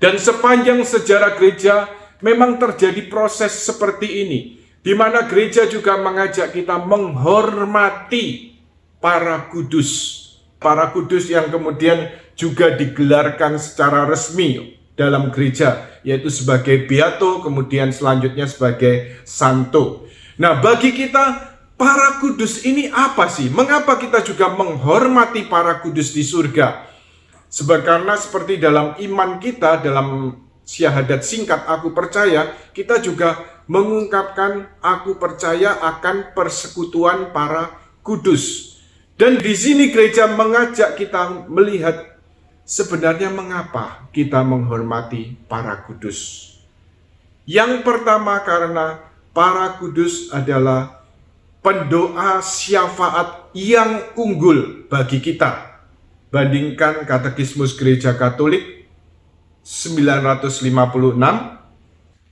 Dan sepanjang sejarah gereja memang terjadi proses seperti ini, di mana gereja juga mengajak kita menghormati para kudus. Para kudus yang kemudian juga digelarkan secara resmi dalam gereja, yaitu sebagai beato, kemudian selanjutnya sebagai santo. Nah, bagi kita, para kudus ini apa sih? Mengapa kita juga menghormati para kudus di surga? Sebab karena seperti dalam iman kita, dalam syahadat singkat aku percaya, kita juga mengungkapkan aku percaya akan persekutuan para kudus. Dan di sini gereja mengajak kita melihat sebenarnya mengapa kita menghormati para kudus. Yang pertama karena para kudus adalah pendoa syafaat yang unggul bagi kita. Bandingkan Katekismus Gereja Katolik 956.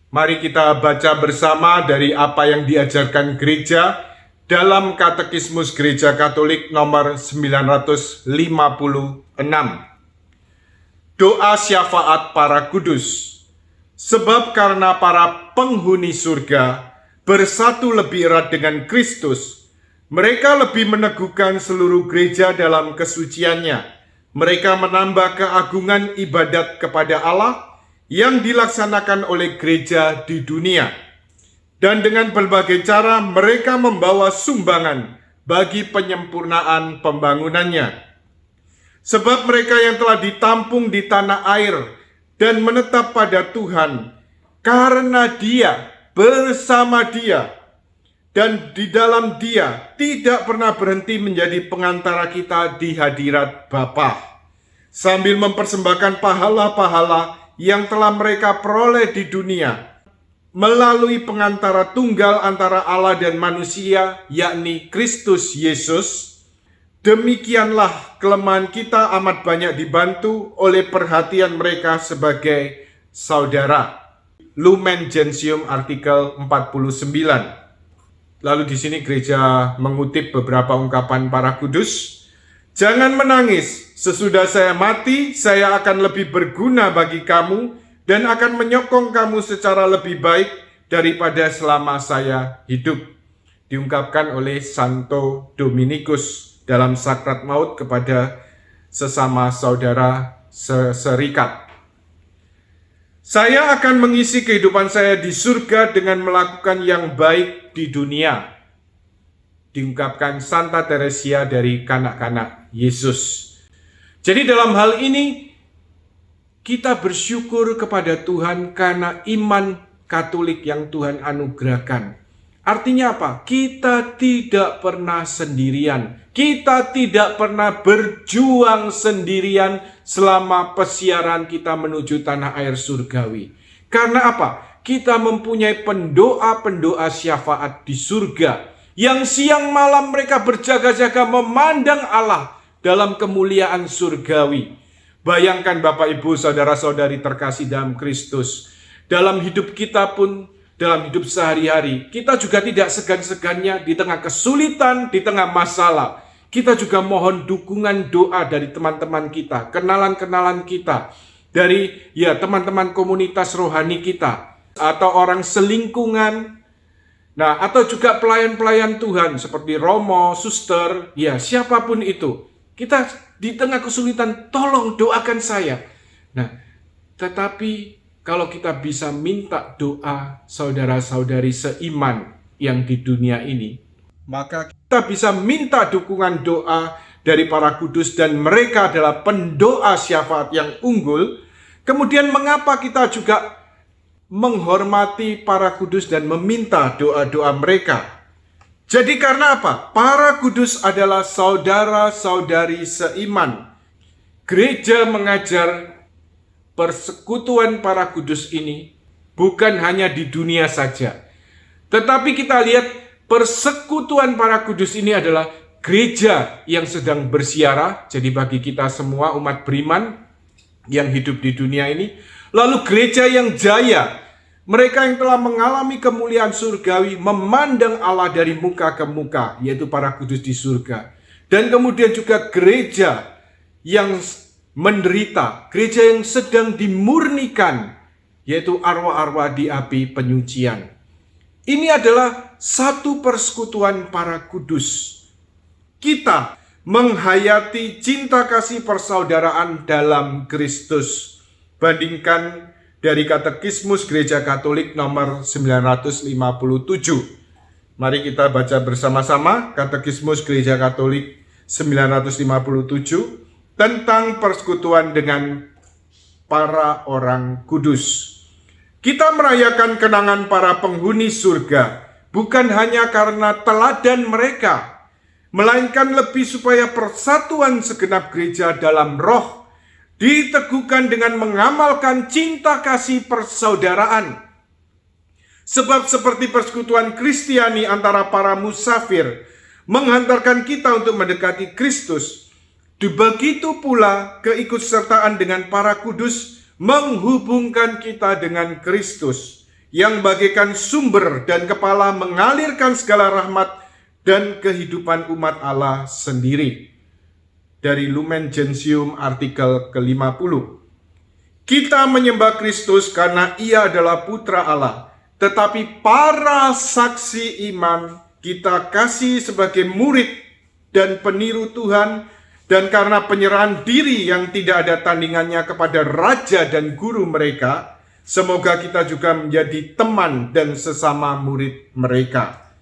Mari kita baca bersama dari apa yang diajarkan gereja dalam Katekismus Gereja Katolik nomor 956. Doa syafaat para kudus. Sebab karena para penghuni surga bersatu lebih erat dengan Kristus, mereka lebih meneguhkan seluruh gereja dalam kesuciannya. Mereka menambah keagungan ibadat kepada Allah yang dilaksanakan oleh gereja di dunia. Dan dengan berbagai cara mereka membawa sumbangan bagi penyempurnaan pembangunannya. Sebab mereka yang telah ditampung di tanah air dan menetap pada Tuhan, karena Dia, bersama Dia, dan di dalam Dia tidak pernah berhenti menjadi pengantara kita di hadirat Bapa, sambil mempersembahkan pahala-pahala yang telah mereka peroleh di dunia, melalui pengantara tunggal antara Allah dan manusia, yakni Kristus Yesus. Demikianlah kelemahan kita amat banyak dibantu oleh perhatian mereka sebagai saudara. Lumen Gentium artikel 49. Lalu di sini gereja mengutip beberapa ungkapan para kudus. Jangan menangis, sesudah saya mati, saya akan lebih berguna bagi kamu dan akan menyokong kamu secara lebih baik daripada selama saya hidup. Diungkapkan oleh Santo Dominikus dalam sakrat maut kepada sesama saudara serikat. Saya akan mengisi kehidupan saya di surga dengan melakukan yang baik di dunia. Diungkapkan Santa Teresia dari kanak-kanak Yesus. Jadi dalam hal ini, kita bersyukur kepada Tuhan karena iman Katolik yang Tuhan anugerahkan. Artinya apa? Kita tidak pernah sendirian. Kita tidak pernah berjuang sendirian selama pesiaran kita menuju tanah air surgawi. Karena apa? Kita mempunyai pendoa-pendoa syafaat di surga, yang siang malam mereka berjaga-jaga memandang Allah dalam kemuliaan surgawi. Bayangkan Bapak Ibu saudara-saudari terkasih dalam Kristus, dalam hidup kita pun, dalam hidup sehari-hari, kita juga tidak segan-segannya di tengah kesulitan, di tengah masalah. Kita juga mohon dukungan doa dari teman-teman kita, kenalan-kenalan kita, dari teman-teman komunitas rohani kita, atau orang selingkungan, nah atau juga pelayan-pelayan Tuhan seperti romo, suster, siapapun itu. Kita di tengah kesulitan, tolong doakan saya. Nah, tetapi kalau kita bisa minta doa saudara-saudari seiman yang di dunia ini, maka kita bisa minta dukungan doa dari para kudus dan mereka adalah pendoa syafaat yang unggul. Kemudian mengapa kita juga menghormati para kudus dan meminta doa-doa mereka? Jadi karena apa? Para kudus adalah saudara-saudari seiman. Gereja mengajar persekutuan para kudus ini bukan hanya di dunia saja. Tetapi kita lihat persekutuan para kudus ini adalah gereja yang sedang bersiara. Jadi bagi kita semua umat beriman yang hidup di dunia ini. Lalu gereja yang jaya. Mereka yang telah mengalami kemuliaan surgawi memandang Allah dari muka ke muka, yaitu para kudus di surga. Dan kemudian juga gereja yang menderita, gereja yang sedang dimurnikan, yaitu arwah-arwah di api penyucian. Ini adalah satu persekutuan para kudus. Kita menghayati cinta kasih persaudaraan dalam Kristus. Bandingkan dari Katekismus Gereja Katolik nomor 957. Mari kita baca bersama-sama Katekismus Gereja Katolik 957 tentang persekutuan dengan para orang kudus. Kita merayakan kenangan para penghuni surga bukan hanya karena teladan mereka, melainkan lebih supaya persatuan segenap gereja dalam roh diteguhkan dengan mengamalkan cinta kasih persaudaraan. Sebab seperti persekutuan Kristiani antara para musafir menghantarkan kita untuk mendekati Kristus, begitu pula keikutsertaan dengan para kudus menghubungkan kita dengan Kristus, yang bagaikan sumber dan kepala mengalirkan segala rahmat dan kehidupan umat Allah sendiri. Dari Lumen Gentium artikel ke-50. Kita menyembah Kristus karena Ia adalah Putra Allah, tetapi para saksi iman kita kasih sebagai murid dan peniru Tuhan, dan karena penyerahan diri yang tidak ada tandingannya kepada Raja dan Guru mereka, semoga kita juga menjadi teman dan sesama murid mereka.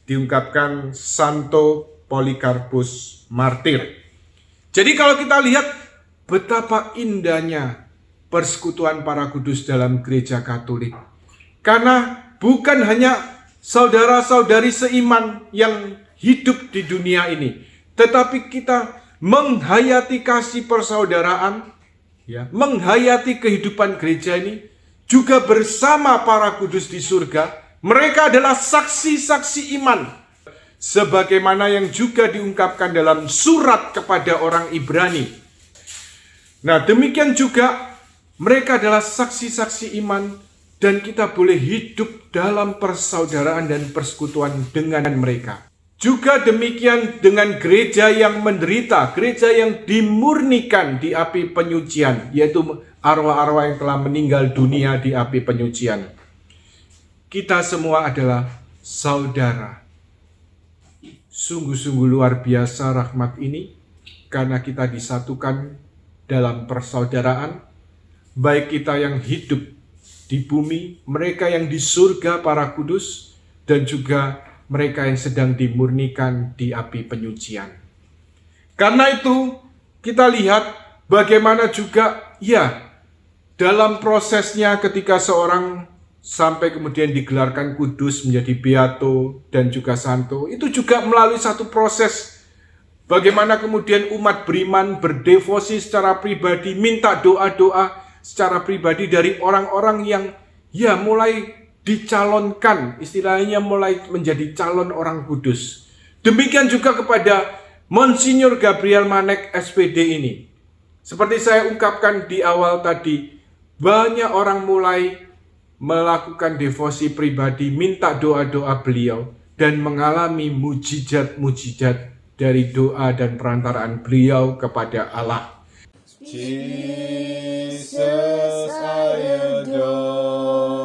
Diungkapkan Santo Polikarpus Martir. Jadi kalau kita lihat betapa indahnya persekutuan para kudus dalam gereja Katolik. Karena bukan hanya saudara-saudari seiman yang hidup di dunia ini, tetapi kita menghayati kasih persaudaraan, menghayati kehidupan gereja ini juga bersama para kudus di surga. Mereka adalah saksi-saksi iman, sebagaimana yang juga diungkapkan dalam surat kepada orang Ibrani. Nah, demikian juga mereka adalah saksi-saksi iman, dan kita boleh hidup dalam persaudaraan dan persekutuan dengan mereka. Juga demikian dengan gereja yang menderita, gereja yang dimurnikan di api penyucian, yaitu arwah-arwah yang telah meninggal dunia di api penyucian. Kita semua adalah saudara. Sungguh-sungguh luar biasa rahmat ini, karena kita disatukan dalam persaudaraan, baik kita yang hidup di bumi, mereka yang di surga para kudus, dan juga mereka yang sedang dimurnikan di api penyucian. Karena itu, kita lihat bagaimana juga, dalam prosesnya ketika seorang sampai kemudian digelarkan kudus menjadi beato dan juga santo, itu juga melalui satu proses. Bagaimana kemudian umat beriman berdevosi secara pribadi, minta doa-doa secara pribadi dari orang-orang yang mulai dicalonkan, istilahnya mulai menjadi calon orang kudus. Demikian juga kepada Monsinyur Gabriel Manek SPD ini. Seperti saya ungkapkan di awal tadi, banyak orang mulai melakukan devosi pribadi, minta doa-doa beliau, dan mengalami mujizat-mujizat dari doa dan perantaraan beliau kepada Allah. Jesus, I adore.